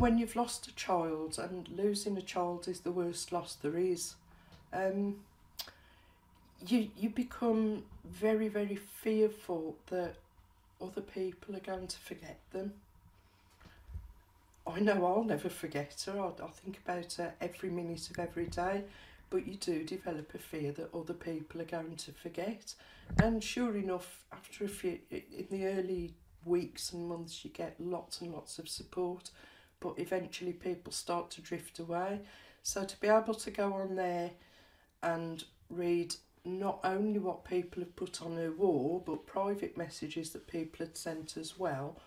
when you've lost a child, and losing a child is the worst loss there is, you become very, very fearful that other people are going to forget them. I know I'll never forget her. I think about her every minute of every day, but you do develop a fear that other people are going to forget. And sure enough, after a few, in the early weeks and months, you get lots and lots of support, but eventually people start to drift away. So to be able to go on there and read not only what people have put on her wall, but private messages that people had sent as well,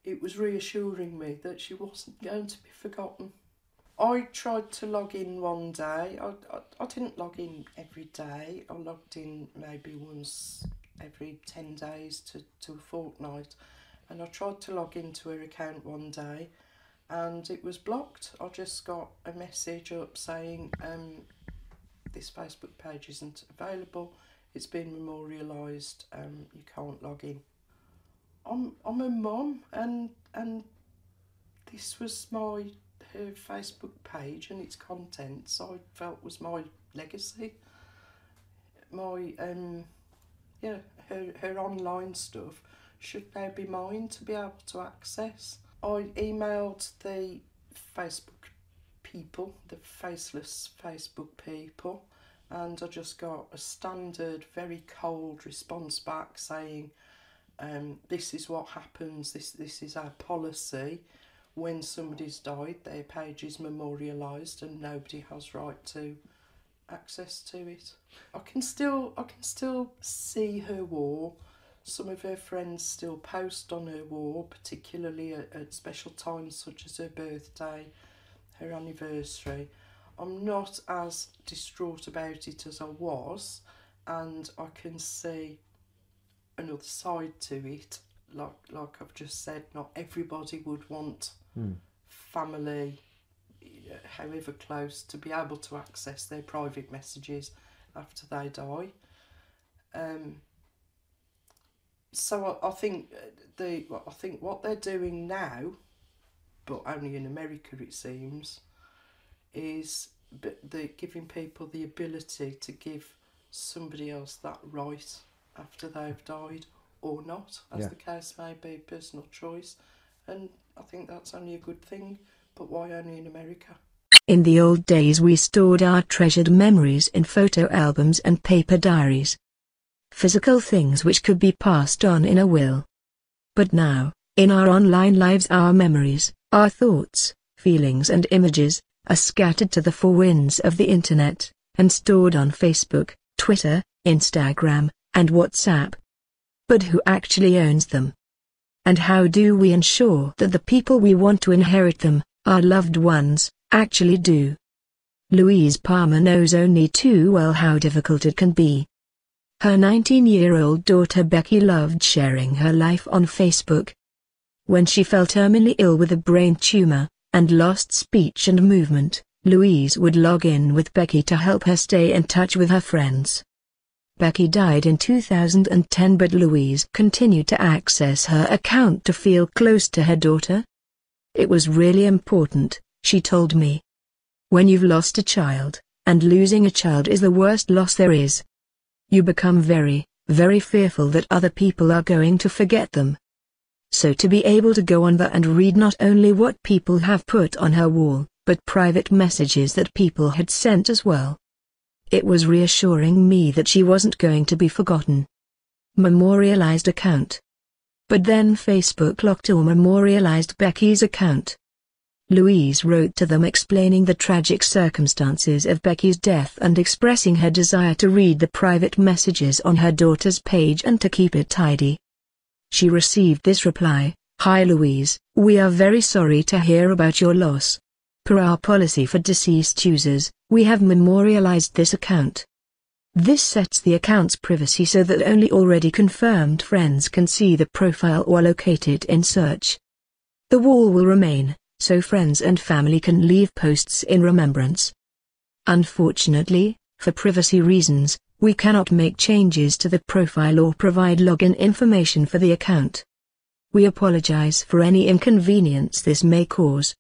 it was reassuring me that she wasn't going to be forgotten. I tried to log in one day. I didn't log in every day. I logged in maybe once every 10 days to a fortnight. And I tried to log into her account one day and it was blocked. I just got a message up saying this Facebook page isn't available. It's been memorialised. You can't log in. I'm a mum, and this was her Facebook page and its contents I felt was my legacy. My her online stuff should now be mine to be able to access. I emailed the Facebook people, the faceless Facebook people, and I just got a standard, very cold response back saying, this is what happens, this is our policy. When somebody's died, their page is memorialised and nobody has right to access to it. I can still see her wall. Some of her friends still post on her wall, particularly at special times such as her birthday, her anniversary. I'm not as distraught about it as I was, and I can see another side to it. Like I've just said, not everybody would want family, however close, to be able to access their private messages after they die. So I think what they're doing now, but only in America it seems, is they're giving people the ability to give somebody else that right after they've died, or not, as the case may be, personal choice. And I think that's only a good thing, but why only in America? In the old days we stored our treasured memories in photo albums and paper diaries. Physical things which could be passed on in a will. But now, in our online lives, our memories, our thoughts, feelings and images, are scattered to the four winds of the internet, and stored on Facebook, Twitter, Instagram, and WhatsApp. But who actually owns them? And how do we ensure that the people we want to inherit them, our loved ones, actually do? Louise Palmer knows only too well how difficult it can be. Her 19-year-old daughter Becky loved sharing her life on Facebook. When she fell terminally ill with a brain tumor, and lost speech and movement, Louise would log in with Becky to help her stay in touch with her friends. Becky died in 2010, but Louise continued to access her account to feel close to her daughter. It was really important, she told me. When you've lost a child, and losing a child is the worst loss there is, you become very, very fearful that other people are going to forget them. So to be able to go on there and read not only what people have put on her wall, but private messages that people had sent as well. It was reassuring me that she wasn't going to be forgotten. Memorialized account. But then Facebook locked or memorialized Becky's account. Louise wrote to them explaining the tragic circumstances of Becky's death and expressing her desire to read the private messages on her daughter's page and to keep it tidy. She received this reply: "Hi Louise, we are very sorry to hear about your loss. Per our policy for deceased users, we have memorialized this account. This sets the account's privacy so that only already confirmed friends can see the profile or locate it in search. The wall will remain, so friends and family can leave posts in remembrance. Unfortunately, for privacy reasons, we cannot make changes to the profile or provide login information for the account. We apologize for any inconvenience this may cause.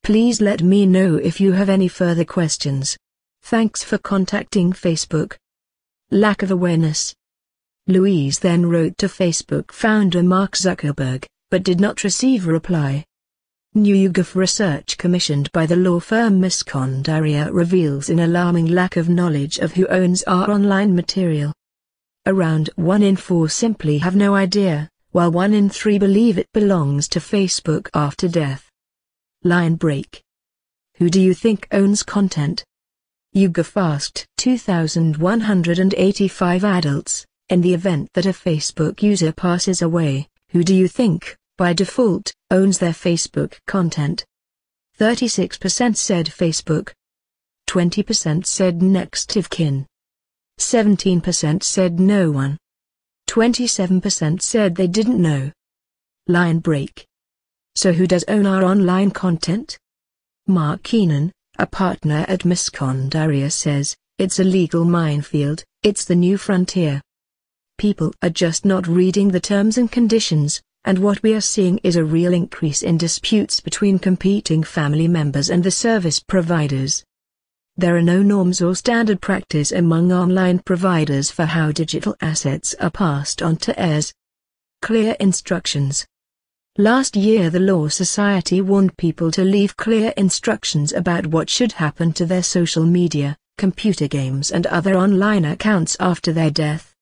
Please let me know if you have any further questions. Thanks for contacting Facebook. Lack of awareness. Louise then wrote to Facebook founder Mark Zuckerberg, but did not receive a reply. New YouGov research commissioned by the law firm Miscondaria reveals an alarming lack of knowledge of who owns our online material. Around 1 in 4 simply have no idea, while 1 in 3 believe it belongs to Facebook after death. Line break. Who do you think owns content? YouGov asked 2,185 adults, in the event that a Facebook user passes away, who do you think, by default, owns their Facebook content? 36% said Facebook. 20% said next of kin. 17% said no one. 27% said they didn't know. Line break. So who does own our online content? Mark Keenan, a partner at Miscondaria, says, it's a legal minefield, it's the new frontier. People are just not reading the terms and conditions, and what we are seeing is a real increase in disputes between competing family members and the service providers. There are no norms or standard practice among online providers for how digital assets are passed on to heirs. Clear instructions. Last year the Law Society warned people to leave clear instructions about what should happen to their social media, computer games and other online accounts after their death.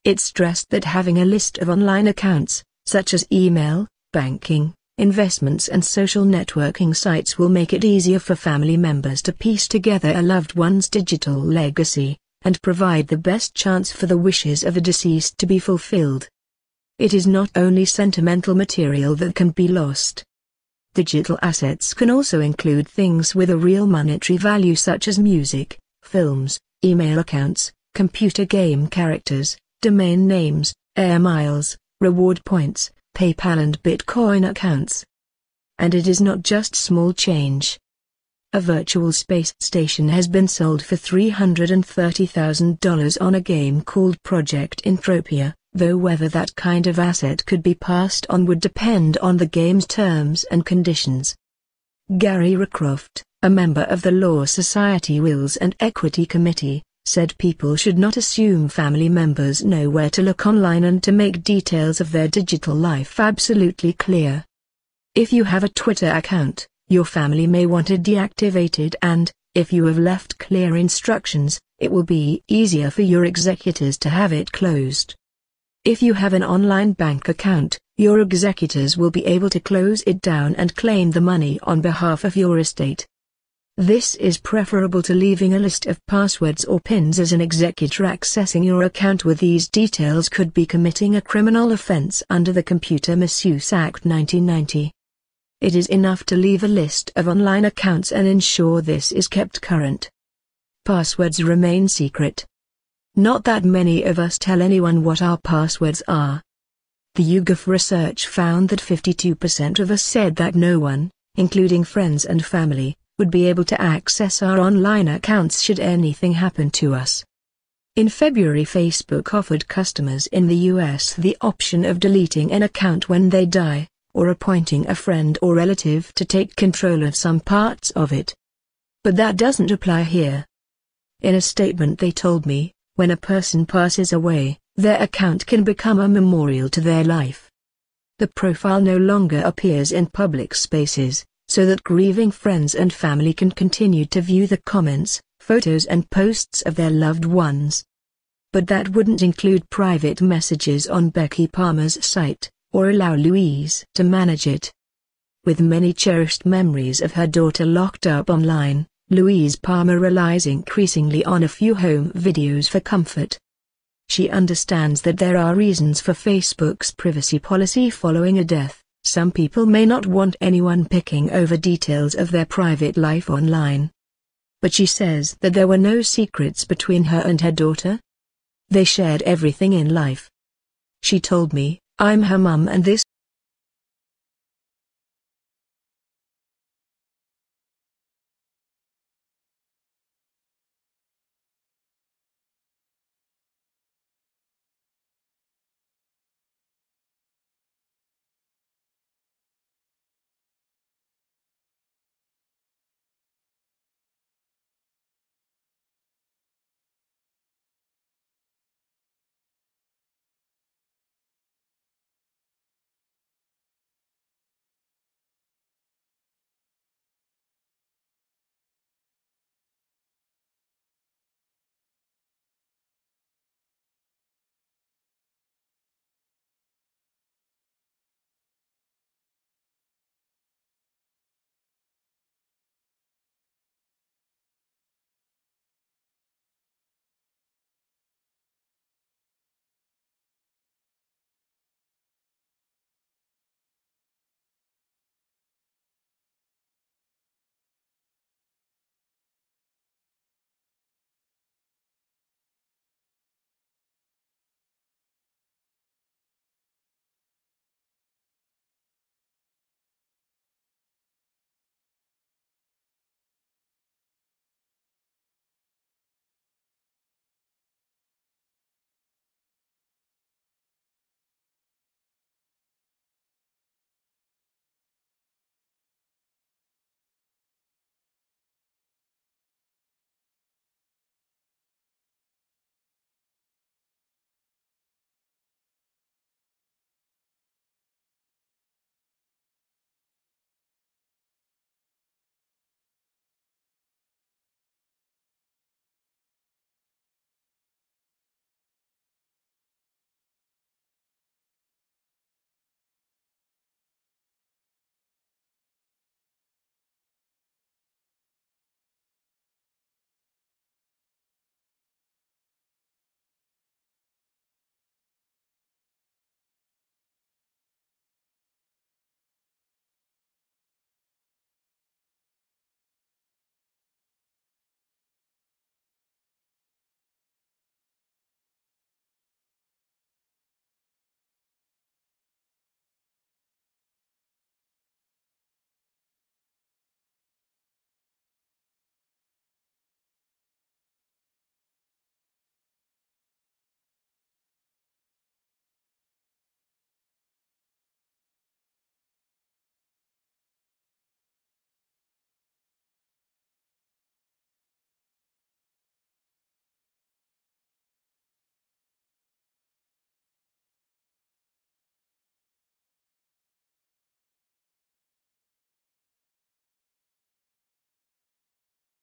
It stressed that having a list of online accounts, such as email, banking, investments and social networking sites will make it easier for family members to piece together a loved one's digital legacy, and provide the best chance for the wishes of a deceased to be fulfilled. It is not only sentimental material that can be lost. Digital assets can also include things with a real monetary value such as music, films, email accounts, computer game characters, domain names, air miles, reward points, PayPal and Bitcoin accounts. And it is not just small change. A virtual space station has been sold for $330,000 on a game called Project Entropia, though whether that kind of asset could be passed on would depend on the game's terms and conditions. Gary Recroft, a member of the Law Society Wills and Equity Committee, said people should not assume family members know where to look online and to make details of their digital life absolutely clear. If you have a Twitter account, your family may want it deactivated, and, if you have left clear instructions, it will be easier for your executors to have it closed. If you have an online bank account, your executors will be able to close it down and claim the money on behalf of your estate. This is preferable to leaving a list of passwords or PINs, as an executor accessing your account with these details could be committing a criminal offense under the Computer Misuse Act 1990. It is enough to leave a list of online accounts and ensure this is kept current. Passwords remain secret. Not that many of us tell anyone what our passwords are. The YouGov research found that 52% of us said that no one, including friends and family, would be able to access our online accounts should anything happen to us. In February, Facebook offered customers in the US the option of deleting an account when they die, or appointing a friend or relative to take control of some parts of it. But that doesn't apply here. In a statement they told me, when a person passes away, their account can become a memorial to their life. The profile no longer appears in public spaces, so that grieving friends and family can continue to view the comments, photos and posts of their loved ones. But that wouldn't include private messages on Becky Palmer's site, or allow Louise to manage it. With many cherished memories of her daughter locked up online, Louise Palmer relies increasingly on a few home videos for comfort. She understands that there are reasons for Facebook's privacy policy following a death. Some people may not want anyone picking over details of their private life online. But she says that there were no secrets between her and her daughter. They shared everything in life. She told me, "I'm her mum and this